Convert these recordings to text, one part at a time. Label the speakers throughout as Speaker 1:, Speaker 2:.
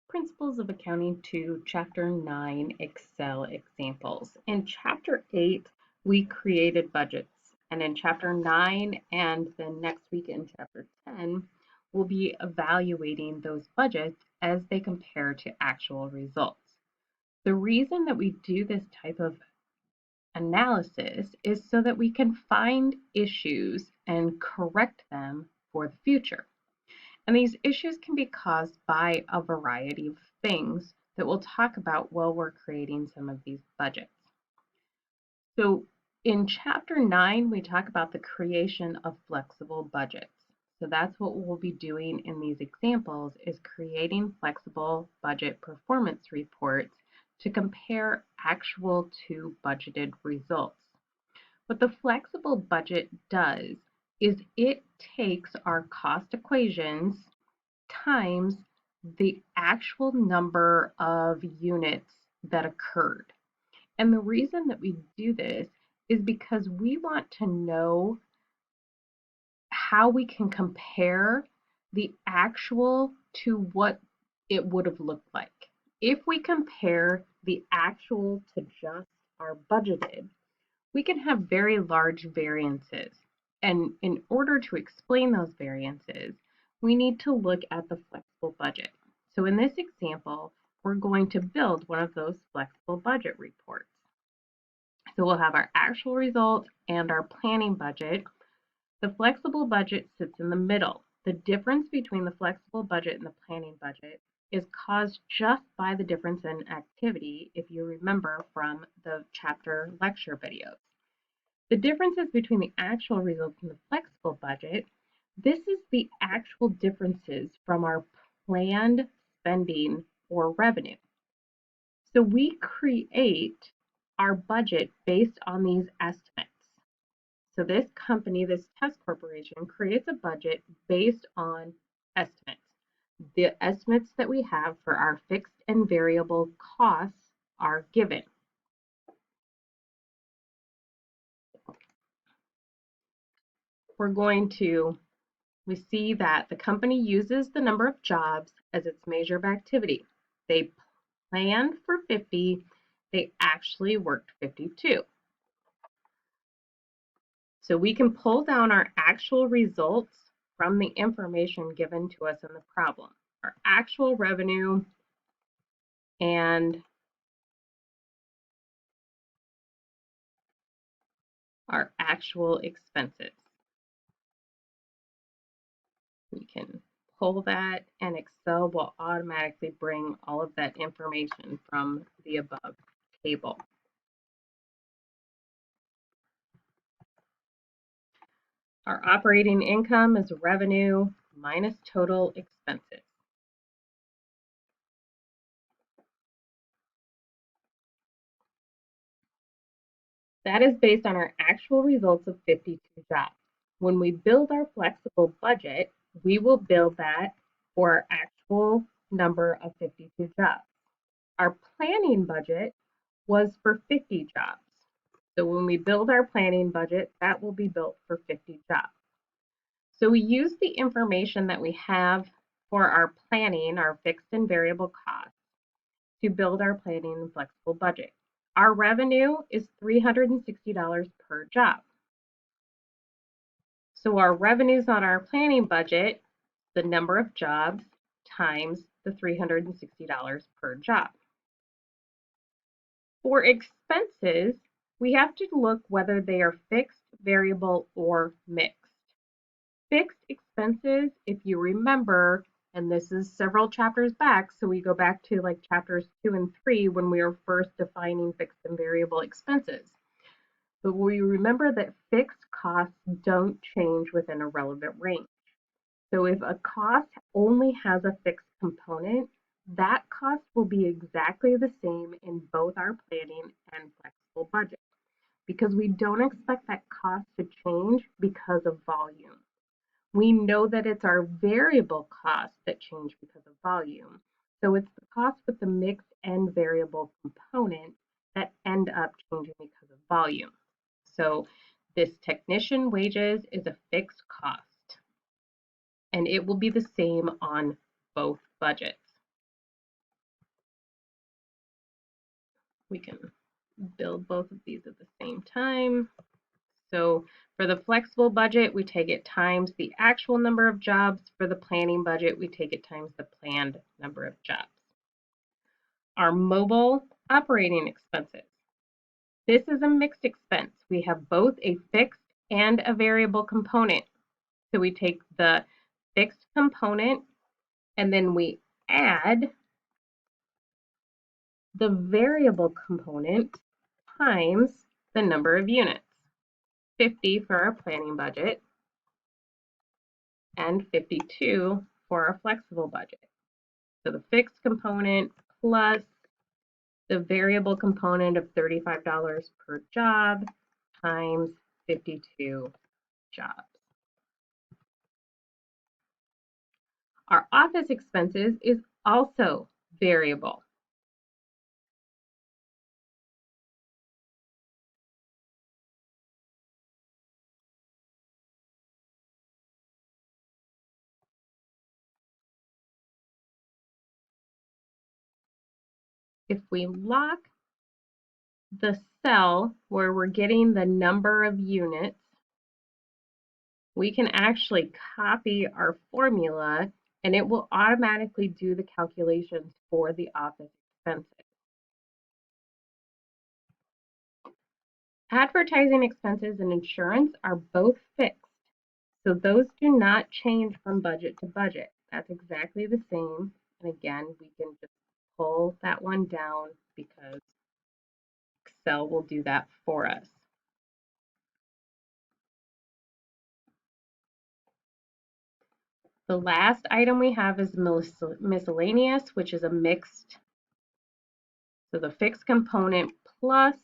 Speaker 1: Principles of Accounting 2, Chapter 9, Excel Examples. In Chapter 8, we created budgets. And in Chapter 9 and then next week in Chapter 10, we'll be evaluating those budgets as they compare to actual results. The reason that we do this type of analysis is so that we can find issues and correct them for the future. And these issues can be caused by a variety of things that we'll talk about while we're creating some of these budgets. So in Chapter 9, we talk about the creation of flexible budgets. So that's what we'll be doing in these examples is creating flexible budget performance reports to compare actual to budgeted results. What the flexible budget does is it takes our cost equations times the actual number of units that occurred. And the reason that we do this is because we want to know how we can compare the actual to what it would have looked like. If we compare the actual to just our budgeted, we can have very large variances. And in order to explain those variances, we need to look at the flexible budget. So in this example, we're going to build one of those flexible budget reports. So we'll have our actual results and our planning budget. The flexible budget sits in the middle. The difference between the flexible budget and the planning budget is caused just by the difference in activity, if you remember from the chapter lecture videos. The differences between the actual results and the flexible budget, this is the actual differences from our planned spending or revenue. So we create our budget based on these estimates. So this company, this test corporation, creates a budget based on estimates. The estimates that we have for our fixed and variable costs are given. We see that the company uses the number of jobs as its measure of activity. They planned for 50, they actually worked 52. So we can pull down our actual results from the information given to us in the problem. Our actual revenue and our actual expenses. We can pull that and Excel will automatically bring all of that information from the above table. Our operating income is revenue minus total expenses. That is based on our actual results of 52 jobs. When we build our flexible budget, we will build that for our actual number of 52 jobs. Our planning budget was for 50 jobs. So when we build our planning budget, that will be built for 50 jobs. So we use the information that we have for our planning, our fixed and variable costs, to build our planning and flexible budget. Our revenue is $360 per job. So our revenues on our planning budget, the number of jobs times the $360 per job. For expenses, we have to look whether they are fixed, variable, or mixed. Fixed expenses, if you remember, and this is several chapters back, so we go back to like chapters 2 and 3 when we were first defining fixed and variable expenses. But we remember that fixed costs don't change within a relevant range. So if a cost only has a fixed component, that cost will be exactly the same in both our planning and flexible budget because we don't expect that cost to change because of volume. We know that it's our variable costs that change because of volume. So it's the cost with the mixed and variable component that end up changing because of volume. So this technician wages is a fixed cost and it will be the same on both budgets. We can build both of these at the same time. So for the flexible budget, we take it times the actual number of jobs. For the planning budget, we take it times the planned number of jobs. Our mobile operating expenses. This is a mixed expense. We have both a fixed and a variable component. So we take the fixed component and then we add the variable component times the number of units. 50 for our planning budget and 52 for our flexible budget. So the fixed component plus the variable component of $35 per job times 52 jobs. Our office expenses is also variable. If we lock the cell where we're getting the number of units, we can actually copy our formula and it will automatically do the calculations for the office expenses. Advertising expenses and insurance are both fixed, so those do not change from budget to budget. That's exactly the same. And again, we can just pull that one down because Excel will do that for us. The last item we have is miscellaneous, which is a mixed. So the fixed component plus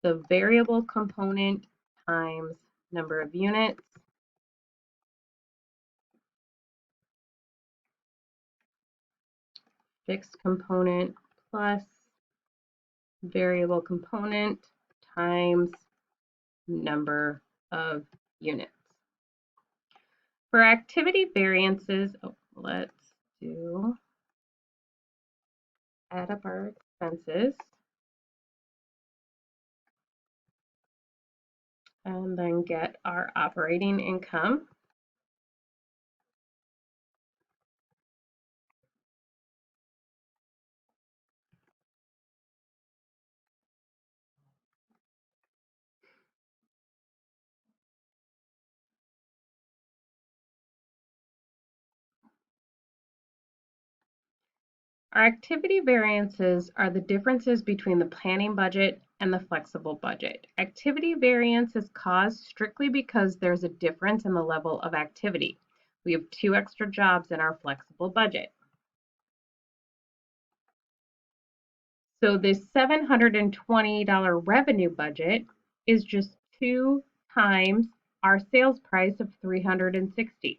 Speaker 1: the variable component times number of units. Fixed component plus variable component times number of units. For activity variances, let's add up our expenses and then get our operating income. Our activity variances are the differences between the planning budget and the flexible budget. Activity variance is caused strictly because there's a difference in the level of activity. We have 2 extra jobs in our flexible budget. So this $720 revenue budget is just 2 times our sales price of $360.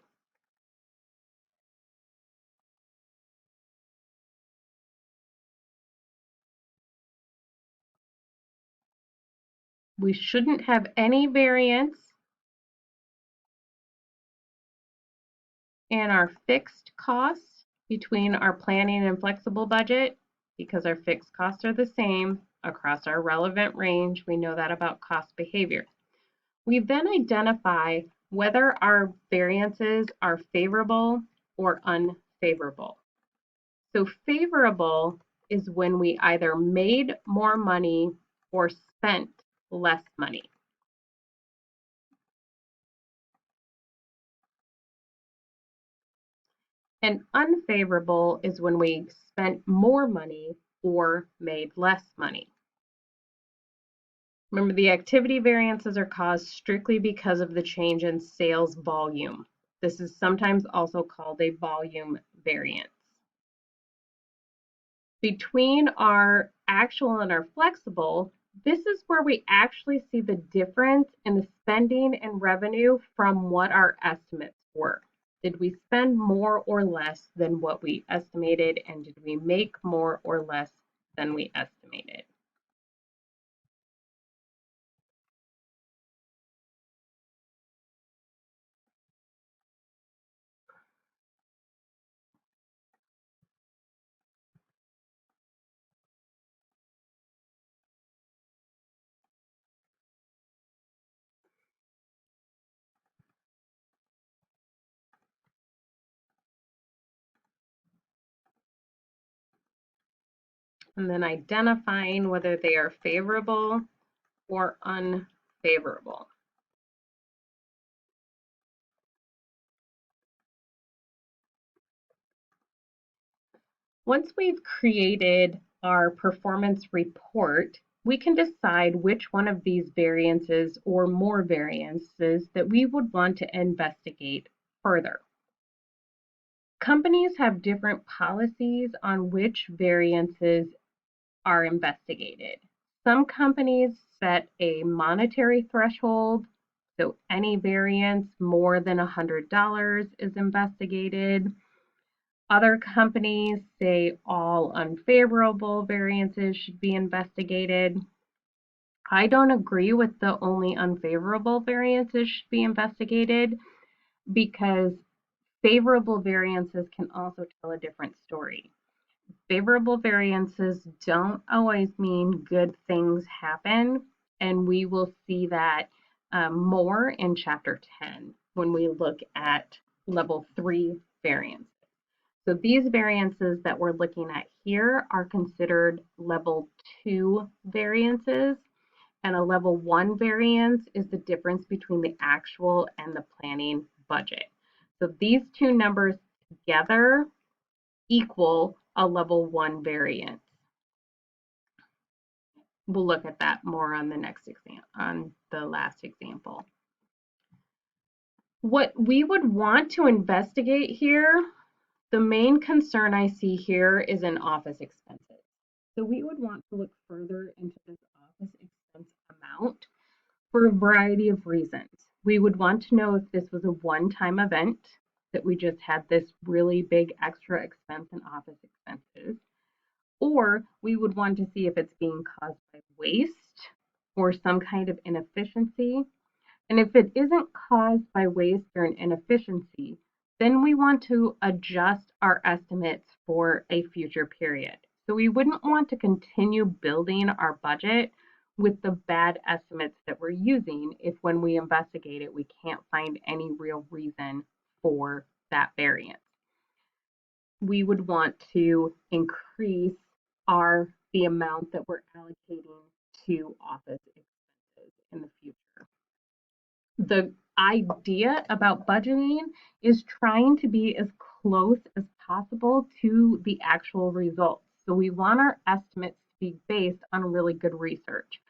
Speaker 1: We shouldn't have any variance in our fixed costs between our planning and flexible budget because our fixed costs are the same across our relevant range. We know that about cost behavior. We then identify whether our variances are favorable or unfavorable. So favorable is when we either made more money or spent less money. And unfavorable is when we spent more money or made less money. Remember, the activity variances are caused strictly because of the change in sales volume. This is sometimes also called a volume variance. Between our actual and our flexible, this is where we actually see the difference in the spending and revenue from what our estimates were. Did we spend more or less than what we estimated, and did we make more or less than we estimated? and then identifying whether they are favorable or unfavorable. Once we've created our performance report, we can decide which one of these variances or more variances that we would want to investigate further. Companies have different policies on which variances are investigated. Some companies set a monetary threshold, so any variance more than $100 is investigated. Other companies say all unfavorable variances should be investigated. I don't agree with the only unfavorable variances should be investigated because favorable variances can also tell a different story. Favorable variances don't always mean good things happen, and we will see that more in Chapter 10 when we look at Level 3 variance. So these variances that we're looking at here are considered Level 2 variances, and a Level 1 variance is the difference between the actual and the planning budget. So these two numbers together equal a Level 1 variance. We'll look at that more on the next example, on the last example. What we would want to investigate here, the main concern I see here is in office expenses. So we would want to look further into this office expense amount for a variety of reasons. We would want to know if this was a one-time event, that we just had this really big extra expense in office expenses, or we would want to see if it's being caused by waste or some kind of inefficiency. And if it isn't caused by waste or an inefficiency, then we want to adjust our estimates for a future period. So we wouldn't want to continue building our budget with the bad estimates that we're using if when we investigate it, we can't find any real reason for that variance. We would want to increase the amount that we're allocating to office expenses in the future. The idea about budgeting is trying to be as close as possible to the actual results. So we want our estimates to be based on really good research.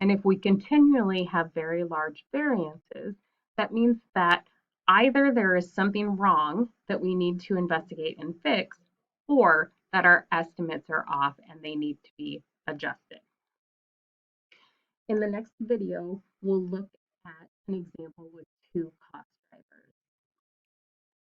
Speaker 1: And if we continually have very large variances, that means that either there is something wrong that we need to investigate and fix, or that our estimates are off and they need to be adjusted. In the next video, we'll look at an example with two cost